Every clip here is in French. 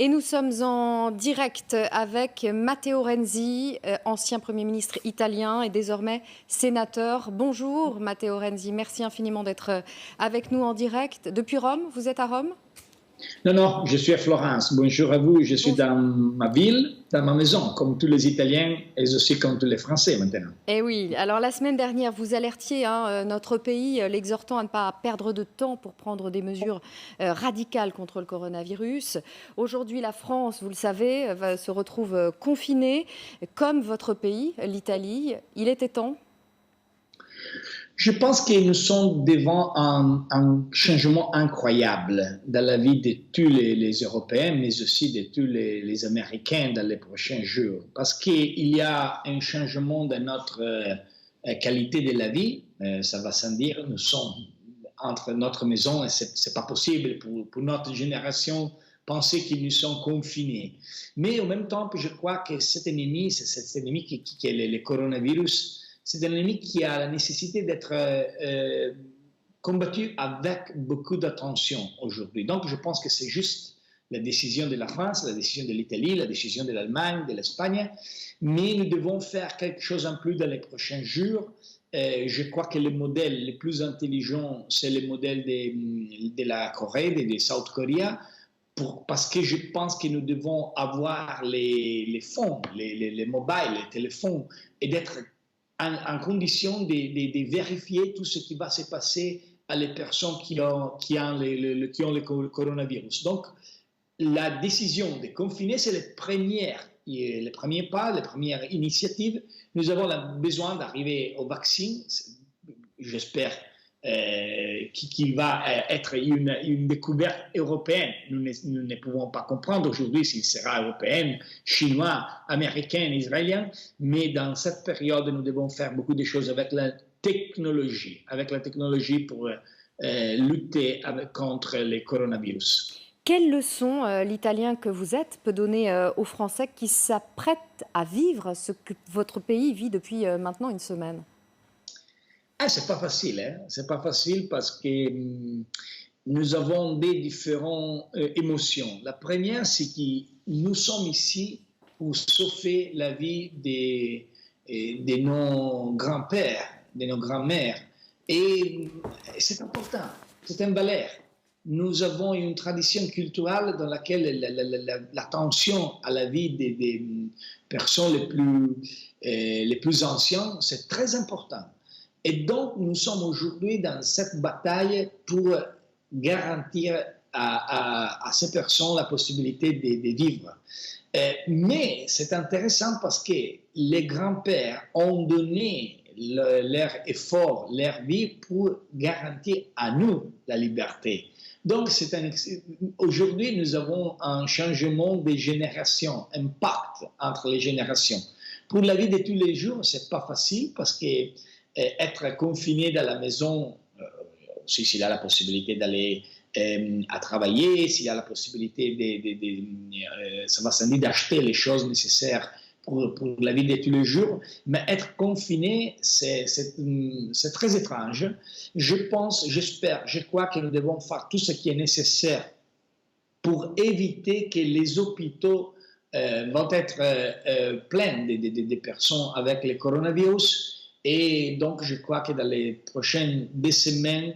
Et nous sommes en direct avec Matteo Renzi, ancien Premier ministre italien et désormais sénateur. Bonjour Matteo Renzi, merci infiniment d'être avec nous en direct. Depuis Rome, vous êtes à Rome ? Non, non, je suis à Florence. Bonjour à vous. Je suis dans ma ville, dans ma maison, comme tous les Italiens et aussi comme tous les Français maintenant. Eh oui, alors la semaine dernière, vous alertiez notre pays, l'exhortant à ne pas perdre de temps pour prendre des mesures radicales contre le coronavirus. Aujourd'hui, la France, vous le savez, se retrouve confinée, comme votre pays, l'Italie. Il était temps ? Je pense que nous sommes devant un changement incroyable dans la vie de tous les Européens, mais aussi de tous les Américains dans les prochains jours. Parce qu'il y a un changement dans notre qualité de la vie, ça va sans dire, nous sommes entre notre maison et c'est pas possible pour notre génération penser qu'ils nous sont confinés. Mais en même temps, je crois que cet ennemi qui est le coronavirus, c'est un ennemi qui a la nécessité d'être combattu avec beaucoup d'attention aujourd'hui. Donc, je pense que c'est juste la décision de la France, la décision de l'Italie, la décision de l'Allemagne, de l'Espagne, mais nous devons faire quelque chose en plus dans les prochains jours. Je crois que le modèle le plus intelligent, c'est le modèle de la Corée, de South Korea, parce que je pense que nous devons avoir les fonds, les mobiles, les téléphones, et d'être en condition de vérifier tout ce qui va se passer à les personnes qui ont le coronavirus. Donc, la décision de confiner, c'est le premier pas, la première initiative. Nous avons besoin d'arriver au vaccin, j'espère, qui va être une découverte européenne. Nous ne pouvons pas comprendre aujourd'hui s'il sera européen, chinois, américain, israélien, mais dans cette période, nous devons faire beaucoup de choses avec la technologie pour lutter contre le coronavirus. Quelle leçon l'Italien que vous êtes peut donner aux Français qui s'apprêtent à vivre ce que votre pays vit depuis maintenant une semaine ? C'est pas facile, hein? C'est pas facile parce que nous avons des différentes émotions. La première, c'est que nous sommes ici pour sauver la vie de nos grands-pères, de nos grands-mères. Et c'est important, c'est une valeur. Nous avons une tradition culturelle dans laquelle l'attention à la vie des personnes les plus anciennes, c'est très important. Et donc, nous sommes aujourd'hui dans cette bataille pour garantir à ces personnes la possibilité de vivre. Mais c'est intéressant parce que les grands-pères ont donné leur effort, leur vie pour garantir à nous la liberté. Donc, aujourd'hui, nous avons un changement de génération, un pacte entre les générations. Pour la vie de tous les jours, c'est pas facile parce que être confiné dans la maison, s'il a la possibilité d'aller à travailler, s'il a la possibilité ça va sans dire d'acheter les choses nécessaires pour la vie de tous les jours, mais être confiné, c'est très étrange. Je pense, j'espère, je crois que nous devons faire tout ce qui est nécessaire pour éviter que les hôpitaux vont être pleins de personnes avec le coronavirus. Et donc, je crois que dans les prochaines 2 semaines,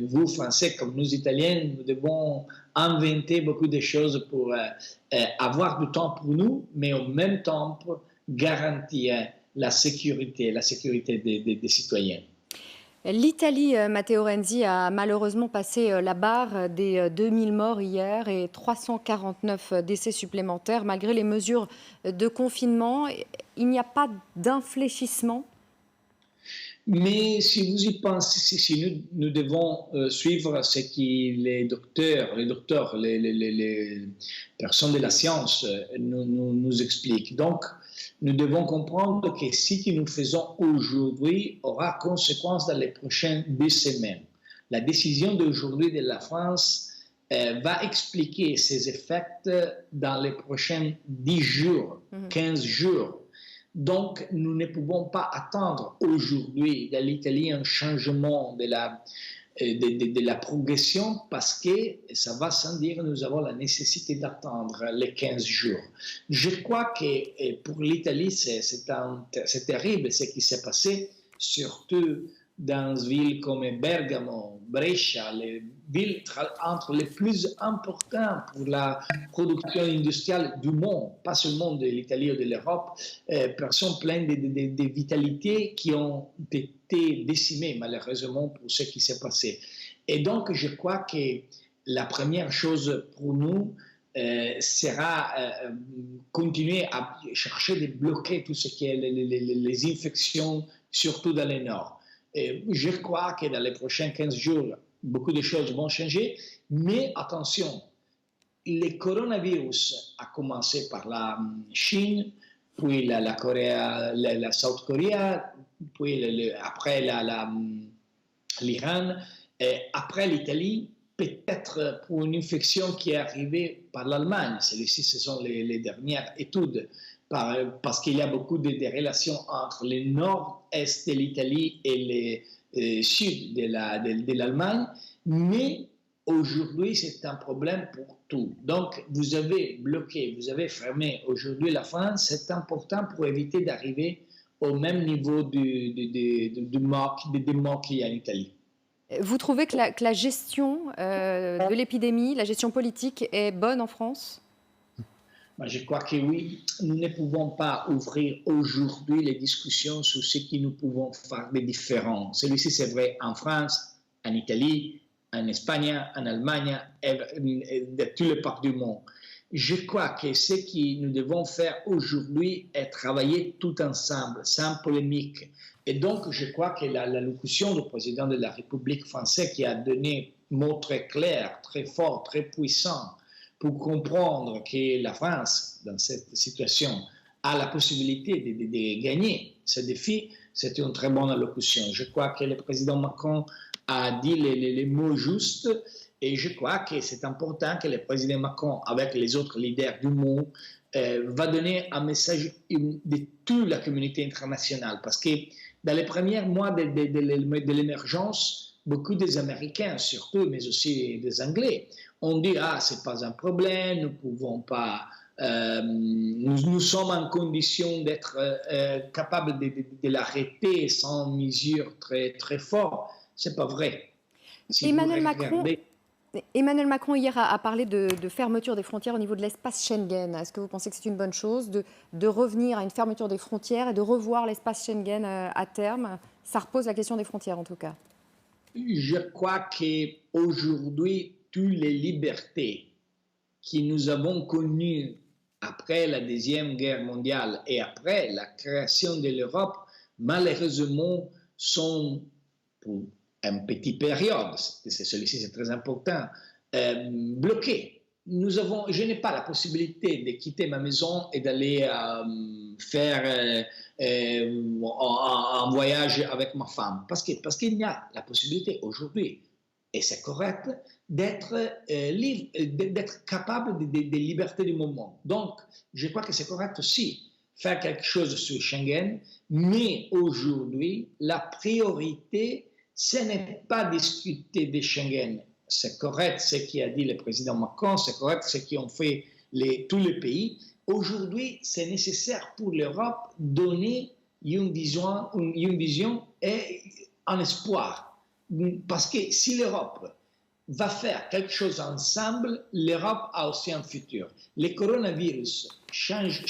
vous, Français, comme nous, Italiens, nous devons inventer beaucoup de choses pour avoir du temps pour nous, mais en même temps pour garantir la sécurité des citoyens. L'Italie, Matteo Renzi, a malheureusement passé la barre des 2000 morts hier et 349 décès supplémentaires. Malgré les mesures de confinement, il n'y a pas d'infléchissement ? Mais si vous y pensez, si nous devons suivre ce que les docteurs, les personnes de la science nous expliquent. Donc, nous devons comprendre que ce que nous faisons aujourd'hui aura conséquence dans les prochaines 2 semaines. La décision d'aujourd'hui de la France va expliquer ses effets dans les prochains 10 jours, 15 jours. Donc, nous ne pouvons pas attendre aujourd'hui de l'Italie un changement de de la progression parce que ça va sans dire nous avons la nécessité d'attendre les 15 jours. Je crois que pour l'Italie, c'est terrible ce qui s'est passé, surtout dans des villes comme Bergamo, Brescia, les villes entre les plus importantes pour la production industrielle du monde, pas seulement de l'Italie ou de l'Europe, personnes pleines de vitalité qui ont été décimées malheureusement pour ce qui s'est passé. Et donc je crois que la première chose pour nous sera continuer à chercher de bloquer tout ce qui est les infections, surtout dans le nord. Je crois que dans les prochains 15 jours, beaucoup de choses vont changer, mais attention, le coronavirus a commencé par la Chine, puis la Corée, la South Korea, puis après l'Iran, après l'Italie, peut-être pour une infection qui est arrivée par l'Allemagne. Celles-ci, ce sont les dernières études. Parce qu'il y a beaucoup de relations entre le nord-est de l'Italie et le sud de l'Allemagne, mais aujourd'hui, c'est un problème pour tout. Donc, vous avez bloqué, vous avez fermé aujourd'hui la France, c'est important pour éviter d'arriver au même niveau de morts qu'il y a en Italie. Vous trouvez que la gestion de l'épidémie, la gestion politique est bonne en France ? Je crois que oui, nous ne pouvons pas ouvrir aujourd'hui les discussions sur ce que nous pouvons faire de différent. Celui-ci, c'est vrai en France, en Italie, en Espagne, en Allemagne, et de tous les parts du monde. Je crois que ce que nous devons faire aujourd'hui est travailler tout ensemble, sans polémique. Et donc, je crois que l'allocution du président de la République française qui a donné un mot très clair, très fort, très puissant, pour comprendre que la France, dans cette situation, a la possibilité de gagner ce défi, c'est une très bonne allocution. Je crois que le président Macron a dit les mots justes et je crois que c'est important que le président Macron, avec les autres leaders du monde, va donner un message de toute la communauté internationale. Parce que dans les premiers mois de l'émergence, beaucoup des Américains, surtout, mais aussi des Anglais, ont dit « Ah, ce n'est pas un problème, nous ne pouvons pas... nous sommes en condition d'être capables de l'arrêter sans mesures très, très fortes. » Ce n'est pas vrai. Si Emmanuel Macron, hier, a parlé de fermeture des frontières au niveau de l'espace Schengen. Est-ce que vous pensez que c'est une bonne chose de revenir à une fermeture des frontières et de revoir l'espace Schengen à terme? Ça repose la question des frontières, en tout cas. Je crois qu'aujourd'hui, toutes les libertés que nous avons connues après la Deuxième Guerre mondiale et après la création de l'Europe, malheureusement, sont, pour une petite période, celui-ci c'est très important, bloquées. Je n'ai pas la possibilité de quitter ma maison et d'aller faire un voyage avec ma femme. Parce qu'il y a la possibilité aujourd'hui, et c'est correct, d'être libre, d'être capable de liberté du moment. Donc, je crois que c'est correct aussi faire quelque chose sur Schengen, mais aujourd'hui, la priorité, ce n'est pas discuter de Schengen. C'est correct ce qu'a dit le président Macron, c'est correct ce qu'ont fait tous les pays. Aujourd'hui, c'est nécessaire pour l'Europe de donner une vision et un espoir. Parce que si l'Europe va faire quelque chose ensemble, l'Europe a aussi un futur. Le coronavirus change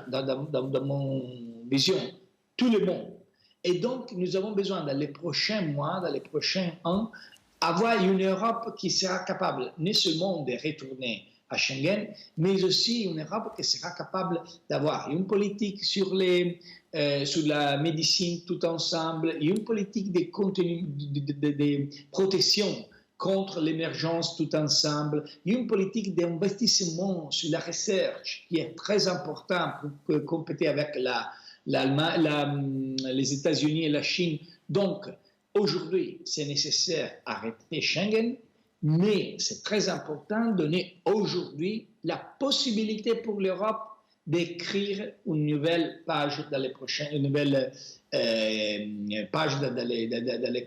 dans mon vision, tout le monde. Et donc, nous avons besoin, dans les prochains mois, dans les prochains ans, avoir une Europe qui sera capable non seulement de retourner à Schengen, mais aussi une Europe qui sera capable d'avoir une politique sur la médecine tout ensemble, une politique de protection contre l'émergence tout ensemble, une politique d'investissement sur la recherche qui est très importante pour compéter avec les États-Unis et la Chine. Donc, aujourd'hui, c'est nécessaire d'arrêter Schengen, mais c'est très important de donner aujourd'hui la possibilité pour l'Europe d'écrire une nouvelle page dans les prochaines, de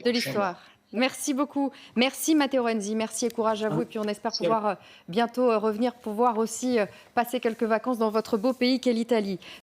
l'histoire. Merci beaucoup. Merci Matteo Renzi, merci et courage à vous. Et puis on espère pouvoir bientôt revenir, pouvoir aussi passer quelques vacances dans votre beau pays qu'est l'Italie.